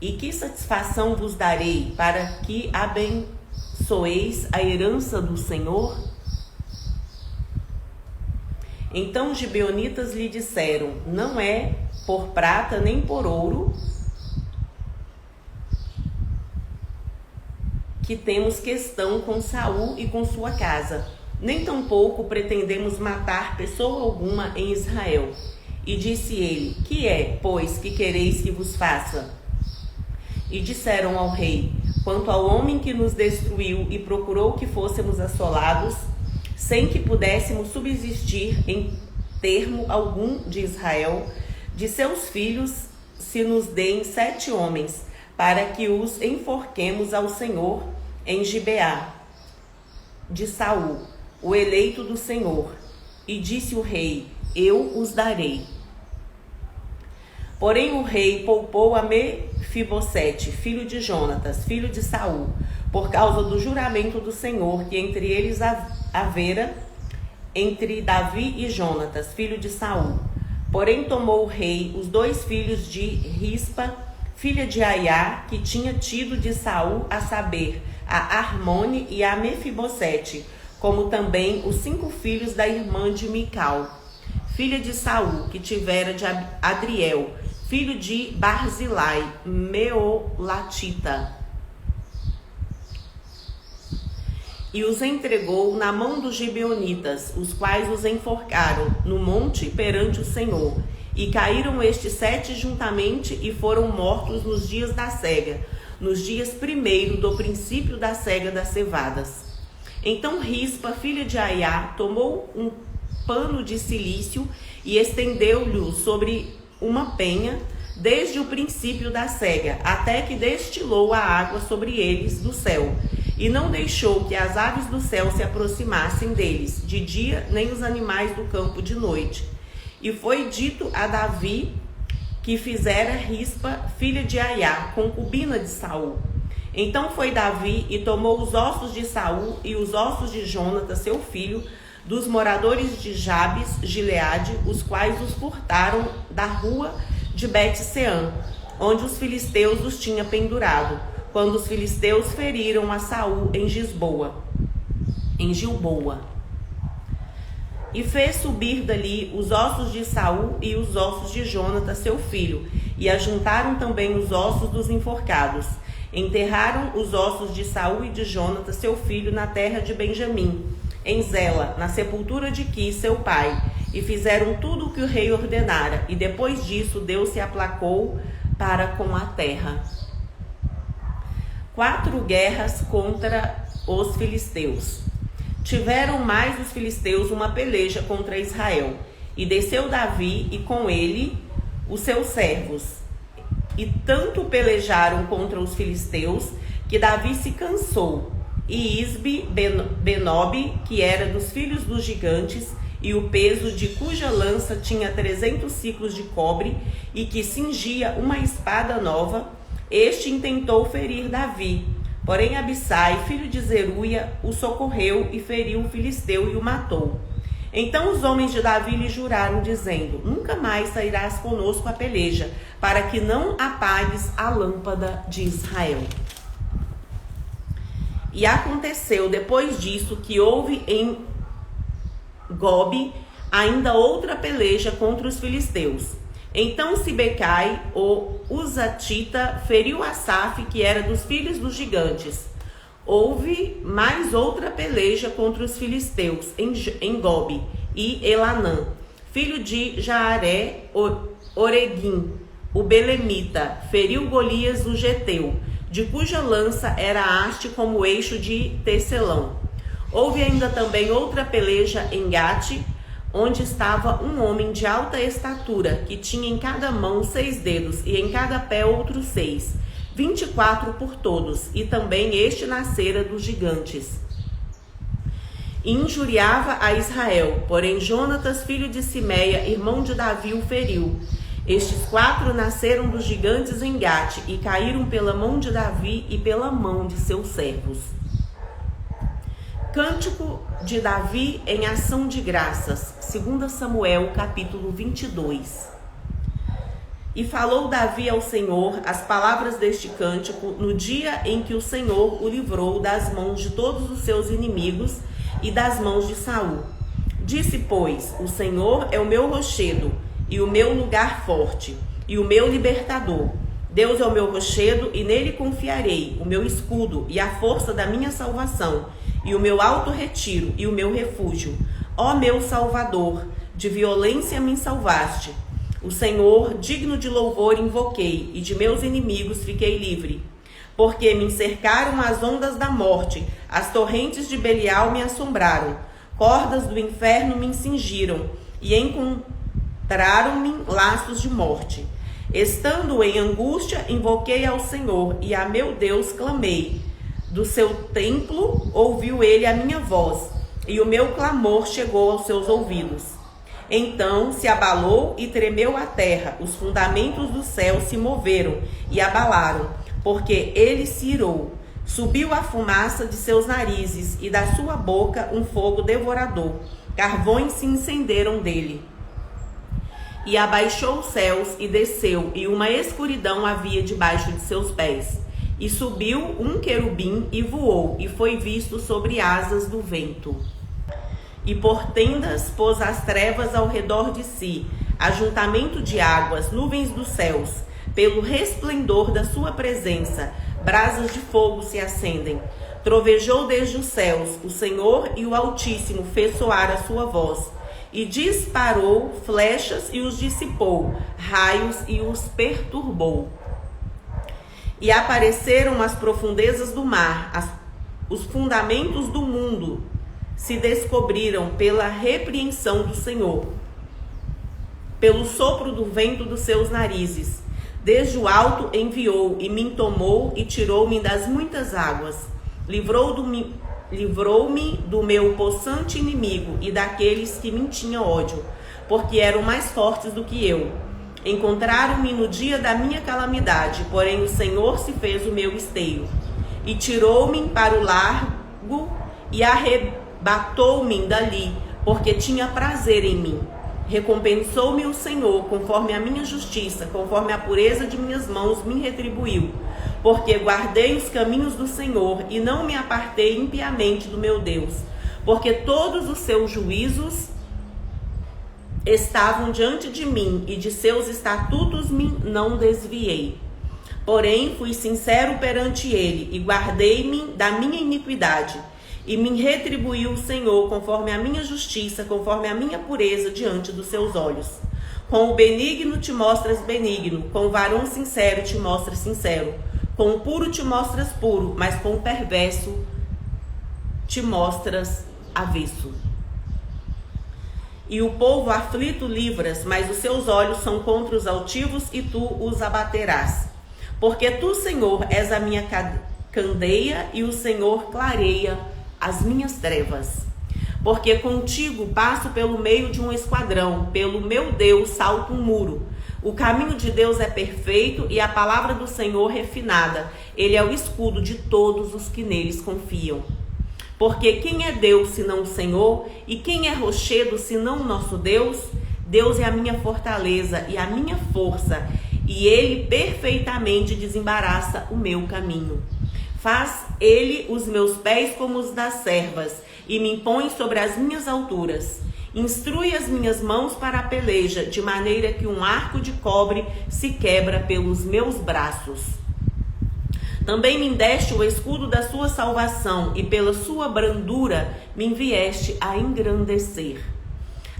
E que satisfação vos darei para que abençoeis a herança do Senhor? Então os gibeonitas lhe disseram: não é por prata nem por ouro que temos questão com Saul e com sua casa, nem tampouco pretendemos matar pessoa alguma em Israel. E disse ele: que é, pois, que quereis que vos faça? E disseram ao rei: quanto ao homem que nos destruiu e procurou que fôssemos assolados, sem que pudéssemos subsistir em termo algum de Israel, de seus filhos se nos deem 7 homens, para que os enforquemos ao Senhor em Gibeá de Saul, o eleito do Senhor. E disse o rei: eu os darei. Porém o rei poupou a Mefibosete, filho de Jonatas, filho de Saul, por causa do juramento do Senhor que entre eles havera entre Davi e Jonatas, filho de Saul. Porém tomou o rei os 2 filhos de Rispa, filha de Aiá, que tinha tido de Saul, a saber, a Armone e a Mefibosete, como também os 5 filhos da irmã de Mical, filha de Saul, que tivera de Adriel, filho de Barzilai, Meolatita. E os entregou na mão dos gibeonitas, os quais os enforcaram no monte perante o Senhor. E caíram estes 7 juntamente e foram mortos nos dias da cega, nos dias primeiro do princípio da cega das cevadas. Então Rispa, filha de Aiá, tomou um pano de cilício e estendeu-lhe sobre uma penha, desde o princípio da cega, até que destilou a água sobre eles do céu, e não deixou que as aves do céu se aproximassem deles, de dia, nem os animais do campo de noite. E foi dito a Davi que fizera Rispa, filha de Aiá, concubina de Saul. Então foi Davi e tomou os ossos de Saul e os ossos de Jonatas, seu filho, dos moradores de Jabes, Gileade, os quais os furtaram da rua de Bet-Sean, onde os filisteus os tinham pendurado, quando os filisteus feriram a Saul em Gilboa. E fez subir dali os ossos de Saul e os ossos de Jonatas, seu filho, e ajuntaram também os ossos dos enforcados. Enterraram os ossos de Saul e de Jonatas, seu filho, na terra de Benjamim, em Zela, na sepultura de Quis, seu pai, e fizeram tudo o que o rei ordenara, e depois disso Deus se aplacou para com a terra. 4 guerras contra os filisteus. Tiveram mais os filisteus uma peleja contra Israel, e desceu Davi e com ele os seus servos, e tanto pelejaram contra os filisteus, que Davi se cansou, e Isbi Benob, que era dos filhos dos gigantes, e o peso de cuja lança tinha 300 ciclos de cobre, e que cingia uma espada nova, este intentou ferir Davi. Porém Abissai, filho de Zeruia, o socorreu e feriu o filisteu e o matou. Então os homens de Davi lhe juraram, dizendo: nunca mais sairás conosco a peleja, para que não apagues a lâmpada de Israel. E aconteceu depois disso que houve em Gobe ainda outra peleja contra os filisteus. Então Sibecai, o Uzatita, feriu Asaf, que era dos filhos dos gigantes. Houve mais outra peleja contra os filisteus em Gobe, e Elanã filho de Jaaré, Oreguim, o belemita, feriu Golias o geteu, de cuja lança era a haste como eixo de tecelão. Houve ainda também outra peleja em Gate, onde estava um homem de alta estatura, que tinha em cada mão 6 dedos, e em cada pé outros 6, 24 por todos, e também este nascera dos gigantes. E injuriava a Israel, porém Jonatas, filho de Simeia, irmão de Davi, o feriu. Estes 4 nasceram dos gigantes em Gate, e caíram pela mão de Davi e pela mão de seus servos. Cântico de Davi em ação de graças, 2 Samuel, capítulo 22. E falou Davi ao Senhor as palavras deste cântico no dia em que o Senhor o livrou das mãos de todos os seus inimigos e das mãos de Saul. Disse, pois, o Senhor é o meu rochedo e o meu lugar forte e o meu libertador. Deus é o meu rochedo e nele confiarei, o meu escudo e a força da minha salvação, e o meu alto retiro e o meu refúgio. Ó meu Salvador, de violência me salvaste. O Senhor, digno de louvor, invoquei, e de meus inimigos fiquei livre. Porque me cercaram as ondas da morte, as torrentes de Belial me assombraram, cordas do inferno me cingiram, e encontraram-me laços de morte. Estando em angústia, invoquei ao Senhor, e a meu Deus clamei. Do seu templo ouviu ele a minha voz, e o meu clamor chegou aos seus ouvidos. Então se abalou e tremeu a terra, os fundamentos do céu se moveram e abalaram, porque ele se irou. Subiu a fumaça de seus narizes, e da sua boca um fogo devorador. Carvões se incenderam dele. E abaixou os céus e desceu, e uma escuridão havia debaixo de seus pés. E subiu um querubim e voou, e foi visto sobre asas do vento. E por tendas pôs as trevas ao redor de si, ajuntamento de águas, nuvens dos céus. Pelo resplendor da sua presença, brasas de fogo se acendem. Trovejou desde os céus, o Senhor e o Altíssimo fez soar a sua voz. E disparou flechas e os dissipou, raios e os perturbou. E apareceram as profundezas do mar, os fundamentos do mundo se descobriram pela repreensão do Senhor, pelo sopro do vento dos seus narizes. Desde o alto enviou e me tomou e tirou-me das muitas águas. Livrou-me do meu possante inimigo e daqueles que me tinham ódio, porque eram mais fortes do que eu. Encontraram-me no dia da minha calamidade, porém o Senhor se fez o meu esteio. E tirou-me para o largo e arrebatou-me dali, porque tinha prazer em mim. Recompensou-me o Senhor, conforme a minha justiça, conforme a pureza de minhas mãos me retribuiu. Porque guardei os caminhos do Senhor e não me apartei impiamente do meu Deus. Porque todos os seus juízos estavam diante de mim, e de seus estatutos me não desviei. Porém, fui sincero perante ele, e guardei-me da minha iniquidade. E me retribuiu o Senhor, conforme a minha justiça, conforme a minha pureza diante dos seus olhos. Com o benigno te mostras benigno, com o varão sincero te mostras sincero. Com o puro te mostras puro, mas com o perverso te mostras avesso. E o povo aflito livras, mas os seus olhos são contra os altivos, e tu os abaterás. Porque tu, Senhor, és a minha candeia, e o Senhor clareia as minhas trevas. Porque contigo passo pelo meio de um esquadrão, pelo meu Deus salto um muro. O caminho de Deus é perfeito, e a palavra do Senhor refinada. Ele é o escudo de todos os que neles confiam. Porque quem é Deus senão o Senhor? E quem é rochedo senão o nosso Deus? Deus é a minha fortaleza e a minha força, e ele perfeitamente desembaraça o meu caminho. Faz ele os meus pés como os das servas, e me põe sobre as minhas alturas. Instrui as minhas mãos para a peleja, de maneira que um arco de cobre se quebra pelos meus braços. Também me deste o escudo da sua salvação, e pela sua brandura me vieste a engrandecer.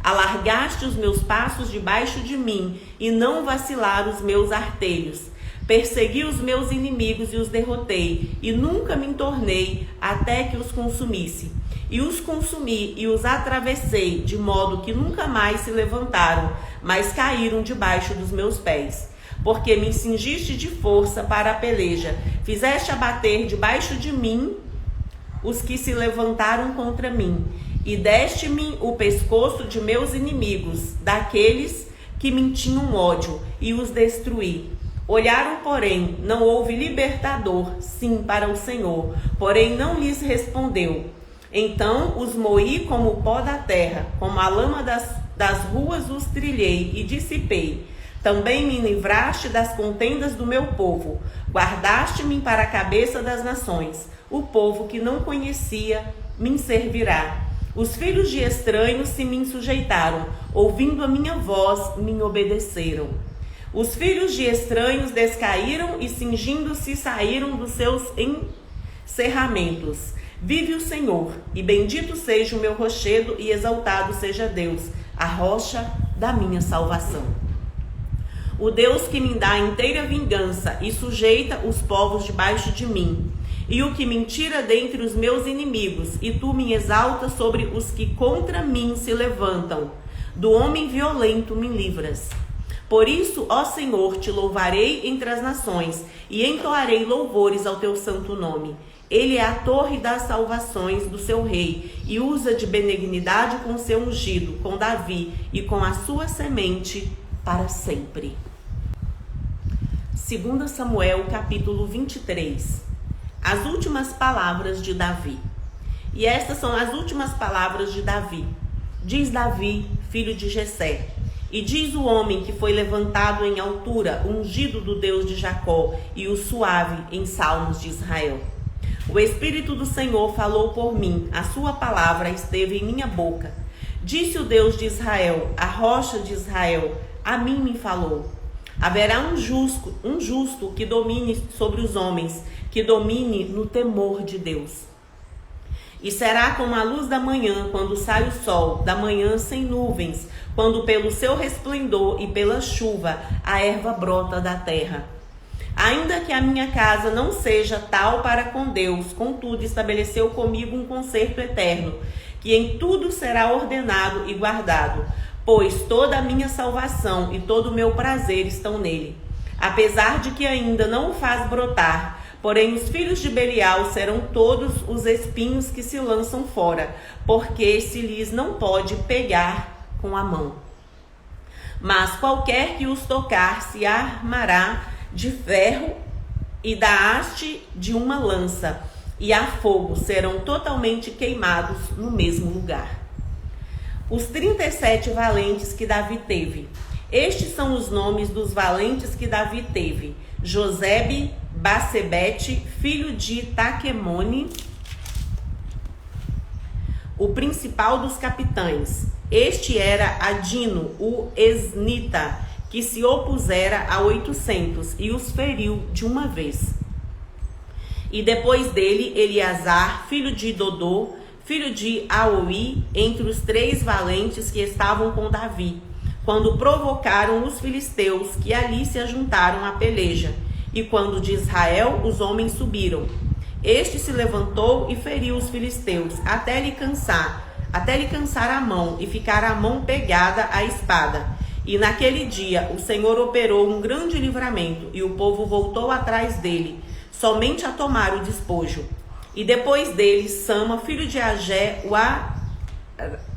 Alargaste os meus passos debaixo de mim, e não vacilaram os meus artelhos. Persegui os meus inimigos e os derrotei, e nunca me tornei até que os consumisse. E os consumi e os atravessei, de modo que nunca mais se levantaram, mas caíram debaixo dos meus pés. Porque me cingiste de força para a peleja, fizeste abater debaixo de mim os que se levantaram contra mim, e deste-me o pescoço de meus inimigos, daqueles que me tinham ódio, e os destruí. Olharam, porém, não houve libertador, sim, para o Senhor, porém não lhes respondeu. Então os moí como o pó da terra, como a lama das ruas os trilhei e dissipei. Também me livraste das contendas do meu povo, guardaste-me para a cabeça das nações. O povo que não conhecia me servirá. Os filhos de estranhos se me sujeitaram, ouvindo a minha voz, me obedeceram. Os filhos de estranhos descaíram e cingindo-se saíram dos seus encerramentos. Vive o Senhor, e bendito seja o meu rochedo, e exaltado seja Deus, a rocha da minha salvação. O Deus que me dá inteira vingança e sujeita os povos debaixo de mim, e o que me tira dentre os meus inimigos, e tu me exaltas sobre os que contra mim se levantam. Do homem violento me livras. Por isso, ó Senhor, te louvarei entre as nações, e entoarei louvores ao teu santo nome. Ele é a torre das salvações do seu rei, e usa de benignidade com seu ungido, com Davi, e com a sua semente para sempre. 2 Samuel, capítulo 23. As últimas palavras de Davi. E estas são as últimas palavras de Davi. Diz Davi, filho de Jessé: e diz o homem que foi levantado em altura, ungido do Deus de Jacó, e o suave em salmos de Israel. O Espírito do Senhor falou por mim, a sua palavra esteve em minha boca. Disse o Deus de Israel, a rocha de Israel, a mim me falou. Haverá um justo que domine sobre os homens, que domine no temor de Deus. E será como a luz da manhã, quando sai o sol, da manhã sem nuvens, quando pelo seu resplendor e pela chuva a erva brota da terra. Ainda que a minha casa não seja tal para com Deus, contudo estabeleceu comigo um concerto eterno, que em tudo será ordenado e guardado, pois toda a minha salvação e todo o meu prazer estão nele. Apesar de que ainda não o faz brotar, porém os filhos de Belial serão todos os espinhos que se lançam fora, porque se lhes não pode pegar com a mão. Mas qualquer que os tocar se armará de ferro e da haste de uma lança, e a fogo serão totalmente queimados no mesmo lugar. Os 37 valentes que Davi teve. Estes são os nomes dos valentes que Davi teve: Josebe, Basebete, filho de Taquemone, o principal dos capitães. Este era Adino, o esnita, que se opusera a 800 e os feriu de uma vez. E depois dele, Eleazar, filho de Dodô, filho de Aoi, entre os 3 valentes que estavam com Davi, quando provocaram os filisteus que ali se ajuntaram à peleja. E quando de Israel os homens subiram, este se levantou e feriu os filisteus até lhe cansar a mão e ficar a mão pegada à espada. E naquele dia o Senhor operou um grande livramento, e o povo voltou atrás dele, somente a tomar o despojo. E depois dele, Sama, filho de Agé, o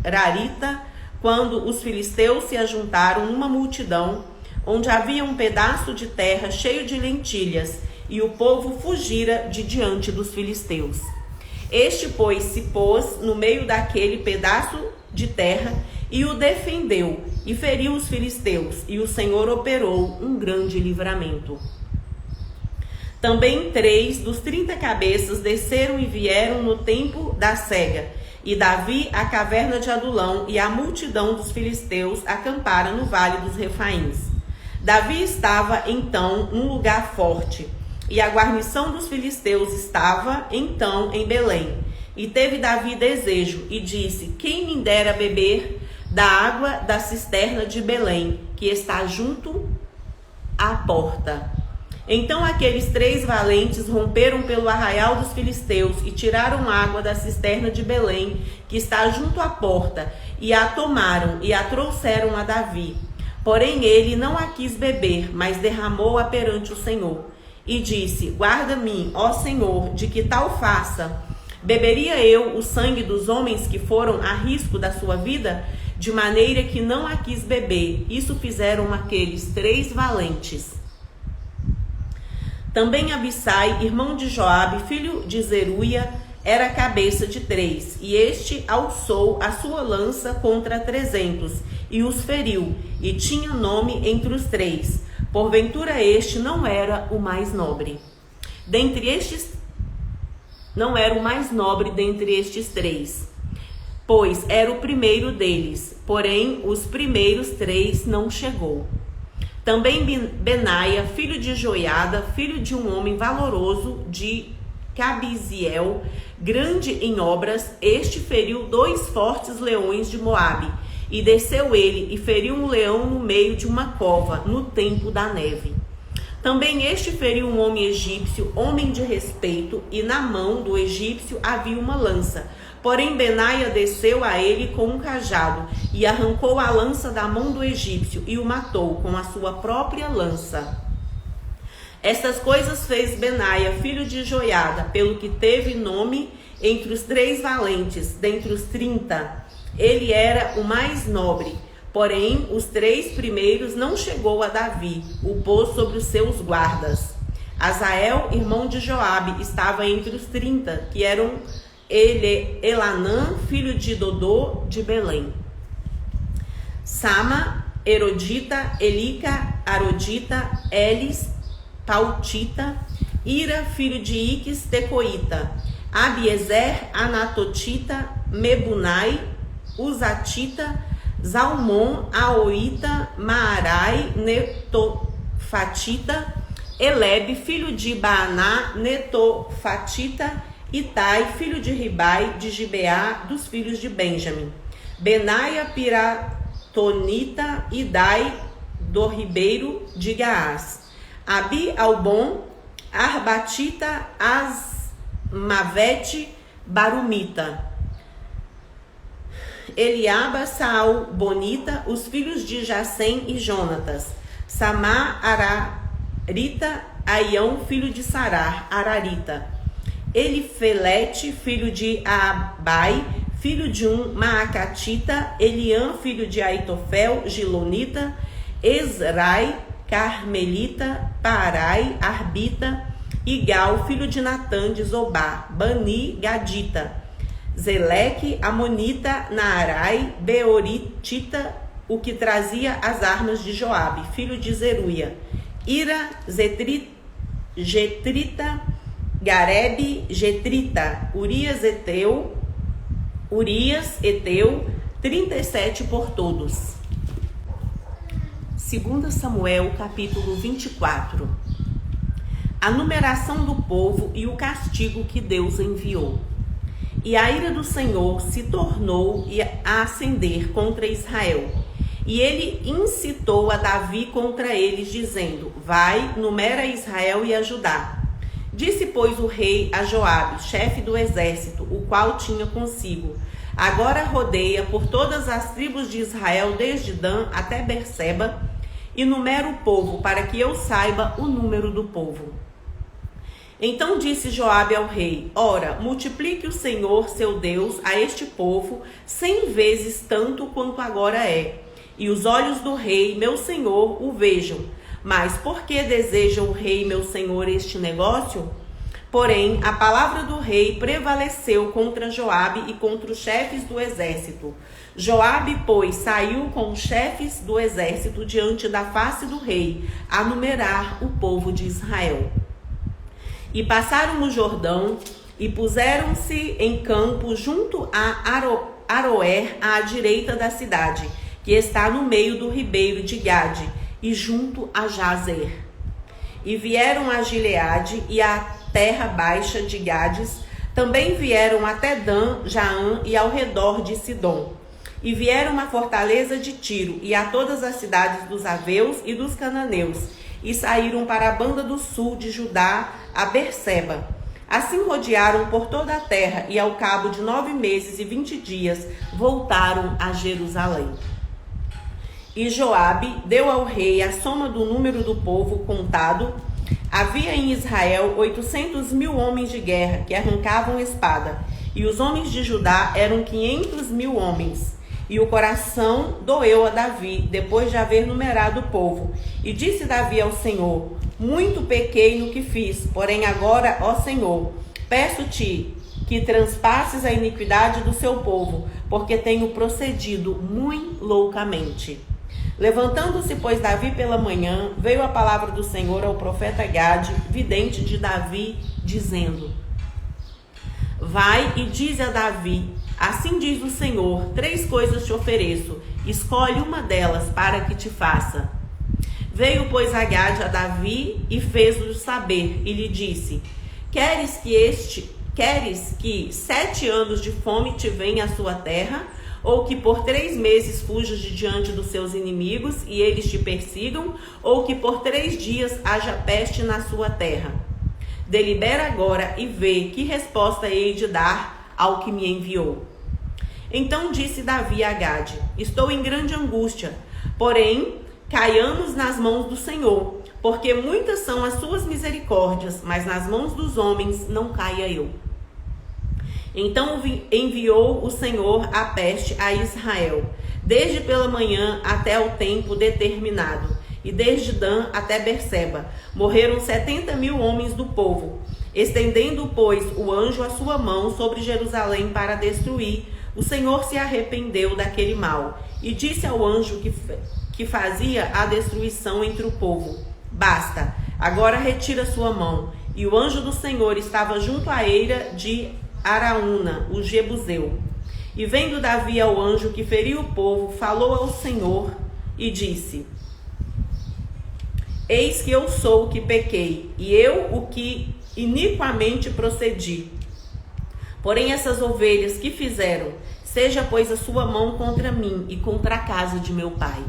Ararita, quando os filisteus se ajuntaram numa multidão, onde havia um pedaço de terra cheio de lentilhas, e o povo fugira de diante dos filisteus. Este, pois, se pôs no meio daquele pedaço de terra e o defendeu, e feriu os filisteus, e o Senhor operou um grande livramento. Também 3 dos 30 cabeças desceram e vieram no tempo da cega, e Davi à caverna de Adulão, e a multidão dos filisteus acampara no vale dos Refaíns. Davi estava então num lugar forte, e a guarnição dos filisteus estava então em Belém. E teve Davi desejo, e disse: quem me dera beber da água da cisterna de Belém, que está junto à porta. Então aqueles 3 valentes romperam pelo arraial dos filisteus e tiraram água da cisterna de Belém, que está junto à porta, e a tomaram e a trouxeram a Davi. Porém ele não a quis beber, mas derramou-a perante o Senhor. E disse: guarda-me, ó Senhor, de que tal faça. Beberia eu o sangue dos homens que foram a risco da sua vida? De maneira que não a quis beber. Isso fizeram aqueles 3 valentes. Também Abissai, irmão de Joabe, filho de Zeruia, era cabeça de 3, e este alçou a sua lança contra 300, e os feriu, e tinha nome entre os 3. Porventura este não era o mais nobre. Não era o mais nobre dentre estes 3, pois era o primeiro deles, porém os primeiros 3 não chegou. Também Benaia, filho de Joiada, filho de um homem valoroso de Cabiziel, grande em obras, este feriu 2 fortes leões de Moabe, e desceu ele e feriu um leão no meio de uma cova, no tempo da neve. Também este feriu um homem egípcio, homem de respeito, e na mão do egípcio havia uma lança. Porém Benaia desceu a ele com um cajado, e arrancou a lança da mão do egípcio, e o matou com a sua própria lança. Estas coisas fez Benaia, filho de Joiada, pelo que teve nome entre os 3 valentes, dentre os 30. Ele era o mais nobre, porém os 3 primeiros não chegou a Davi, o pôs sobre os seus guardas. Azael, irmão de Joabe, estava entre os 30, que eram Elanã, filho de Dodô, de Belém. Sama, Erodita, Elica, Arodita, Elis, Pautita, Ira, filho de Iques, Tecoíta, Abiezer, Anatotita, Mebunai, Uzatita, Zalmon, Aoita, Maarai, Netofatita, Elebe, filho de Baaná, Netofatita, Itai, filho de Ribai, de Gibeá, dos filhos de Benjamim. Benaia, Piratonita, Idai, do ribeiro de Gaás. Abi, Albon, Arbatita, Asmavete, Barumita. Eliaba, Saul, Bonita, os filhos de Jacém e Jonatas. Samá, Ararita, Aião, filho de Sarar, Ararita. Elifelete, filho de Abai, filho de um Maacatita. Eliã, filho de Aitofel, Gilonita. Ezrai, Carmelita, Parai, Arbita. Igal, filho de Natã, de Zobá. Bani, Gadita. Zeleque, Amonita, Naarai, Beoritita, o que trazia as armas de Joabe, filho de Zeruia. Ira, Getrita, Garebe, Getrita, Urias, Eteu, 37 por todos. 2 Samuel, capítulo 24. A numeração do povo e o castigo que Deus enviou. E a ira do Senhor se tornou a acender contra Israel. E ele incitou a Davi contra eles, dizendo: vai, numera Israel e a Judá. Disse, pois, o rei a Joabe, chefe do exército, o qual tinha consigo: agora rodeia por todas as tribos de Israel, desde Dan até Berseba, e numera o povo, para que eu saiba o número do povo. Então disse Joabe ao rei: ora, multiplique o Senhor, seu Deus, a este povo 100 vezes tanto quanto agora é, e os olhos do rei, meu senhor, o vejam. Mas por que deseja o rei, meu senhor, este negócio? Porém, a palavra do rei prevaleceu contra Joabe e contra os chefes do exército. Joabe, pois, saiu com os chefes do exército diante da face do rei, a numerar o povo de Israel. E passaram o Jordão e puseram-se em campo junto a Aroer, à direita da cidade, que está no meio do ribeiro de Gade, e junto a Jazer. E vieram a Gileade e a terra baixa de Gades, também vieram até Dan, Jaã e ao redor de Sidom. E vieram à fortaleza de Tiro e a todas as cidades dos aveus e dos cananeus, e saíram para a banda do sul de Judá, a Berseba. Assim rodearam por toda a terra, e ao cabo de 9 meses e 20 dias voltaram a Jerusalém. E Joabe deu ao rei a soma do número do povo contado. Havia em Israel 800.000 homens de guerra que arrancavam espada, e os homens de Judá eram 500.000 homens. E o coração doeu a Davi, depois de haver numerado o povo. E disse Davi ao Senhor: muito pequei no que fiz, porém agora, ó Senhor, peço-te que transpasses a iniquidade do seu povo, porque tenho procedido muito loucamente. Levantando-se, pois, Davi pela manhã, veio a palavra do Senhor ao profeta Gade, vidente de Davi, dizendo: vai e dize a Davi: assim diz o Senhor, 3 coisas te ofereço, escolhe uma delas para que te faça. Veio, pois, Gade a Davi e fez-o saber, e lhe disse: queres que 7 anos de fome te venha à sua terra, ou que por 3 meses fujas de diante dos seus inimigos e eles te persigam, ou que por 3 dias haja peste na sua terra? Delibera agora e vê que resposta hei de dar ao que me enviou. Então disse Davi a Gade: estou em grande angústia, porém caiamos nas mãos do Senhor, porque muitas são as suas misericórdias, mas nas mãos dos homens não caia eu. Então enviou o Senhor a peste a Israel, desde pela manhã até o tempo determinado, e desde Dan até Berseba. Morreram 70.000 homens do povo. Estendendo, pois, o anjo a sua mão sobre Jerusalém para destruir, o Senhor se arrependeu daquele mal, e disse ao anjo que fazia a destruição entre o povo: basta, agora retira sua mão. E o anjo do Senhor estava junto à eira de Araúna, o Jebuseu. E vendo Davi ao anjo que feriu o povo, falou ao Senhor e disse: eis que eu sou o que pequei, e eu o que iniquamente procedi. Porém essas ovelhas que fizeram, seja pois a sua mão contra mim e contra a casa de meu pai.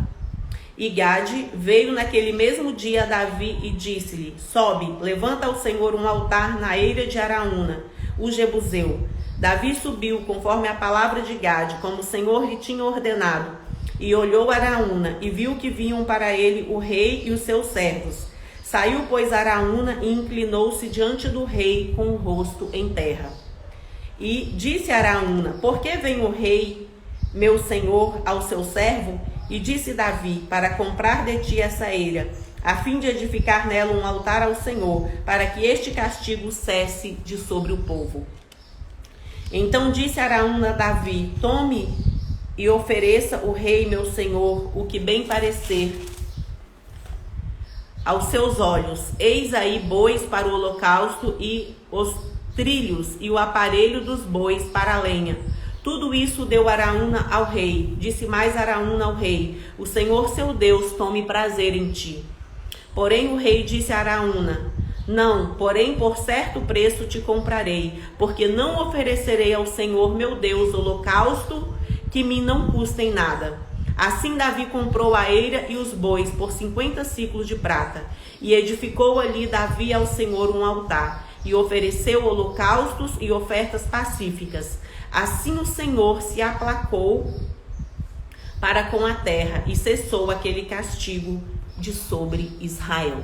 E Gade veio naquele mesmo dia a Davi e disse-lhe: sobe, levanta ao Senhor um altar na eira de Araúna, o Jebuseu. Davi subiu conforme a palavra de Gade, como o Senhor lhe tinha ordenado, e olhou Araúna e viu que vinham para ele o rei e os seus servos. Saiu, pois, Araúna e inclinou-se diante do rei com o rosto em terra. E disse Araúna: por que vem o rei, meu senhor, ao seu servo? E disse Davi: para comprar de ti essa eira, a fim de edificar nela um altar ao Senhor, para que este castigo cesse de sobre o povo. Então disse Araúna a Davi: tome e ofereça o rei, meu senhor, o que bem parecer aos seus olhos. Eis aí bois para o holocausto, e os trilhos e o aparelho dos bois para a lenha. Tudo isso deu Araúna ao rei. Disse mais Araúna ao rei: o Senhor seu Deus tome prazer em ti. Porém o rei disse a Araúna: não, porém por certo preço te comprarei, porque não oferecerei ao Senhor meu Deus holocausto que me não custem nada. Assim Davi comprou a eira e os bois por 50 siclos de prata, e edificou ali Davi ao Senhor um altar, e ofereceu holocaustos e ofertas pacíficas. Assim o Senhor se aplacou para com a terra, e cessou aquele castigo de sobre Israel.